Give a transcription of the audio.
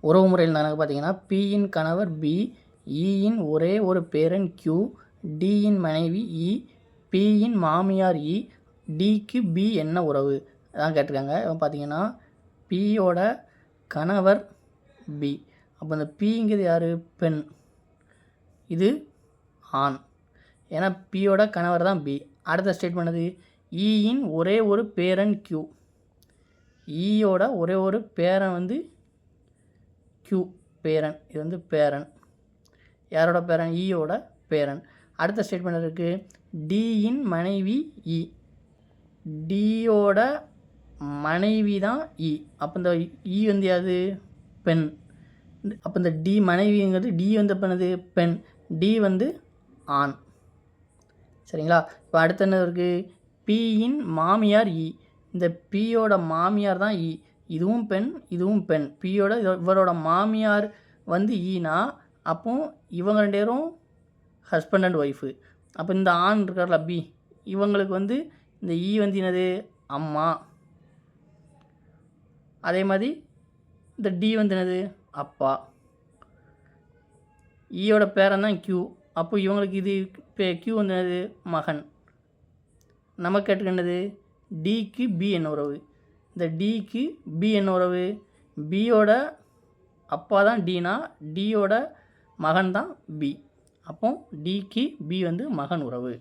உறவு முறையில் எனக்கு பார்த்தீங்கன்னா பியின் கணவர் பி, ஈயின் ஒரே ஒரு பேரன் கியூ, டியின் மனைவி இ, பியின் மாமியார் இ, டிக்கு பி என்ன உறவு அதான் கேட்டிருக்காங்க. இப்போ பார்த்தீங்கன்னா பியோட கணவர் பி, அப்போ இந்த பிங்கிறது யார்? பெண், இது ஆண், ஏன்னா பியோட கணவர் தான் பி. அடுத்த ஸ்டேட்மெண்ட் அது ஈயின் ஒரே ஒரு பேரன் கியூ, ஈயோட ஒரே ஒரு பேரன் வந்து கியூ, பேரன், இது வந்து பேரன், யாரோட பேரன்? ஈயோட பேரன். அடுத்த ஸ்டேட்மெண்ட் இருக்குது டியின் மனைவி இ, டியோட மனைவி தான் இ, அப்போ இந்த இ வந்து யாது? பெண். அப்போ இந்த டி மனைவிங்கிறது டி வந்து பண்ணது பெண், டி வந்து ஆண். சரிங்களா? இப்போ அடுத்து என்ன இருக்குது? பியின் மாமியார் இ, இந்த பியோட மாமியார் தான் இ, இதுவும் பெண் இதுவும் பெண். பியோட இவரோட மாமியார் வந்து ஈனா, அப்போ இவங்க 2 பேரும் ஹஸ்பண்ட் அண்ட் ஒய்ஃபு. அப்போ இந்த ஆண் இருக்கார்ல பி, இவங்களுக்கு வந்து இந்த ஈ வந்து என்னது? அம்மா. அதே மாதிரி இந்த டி வந்து என்னது? அப்பா. ஈயோட பேரன் தான் கியூ, அப்போ இவங்களுக்கு இது கியூ வந்து என்னது? மகன். நமக்கு கேட்டுக்கிட்டது டிக்கு பி என்ன உறவு? இந்த டிக்கு பி என்ன உறவு? பியோட அப்பா தான் டினா, டியோட மகன் தான் பி, அப்போ டிக்கு பி வந்து மகன் உறவு.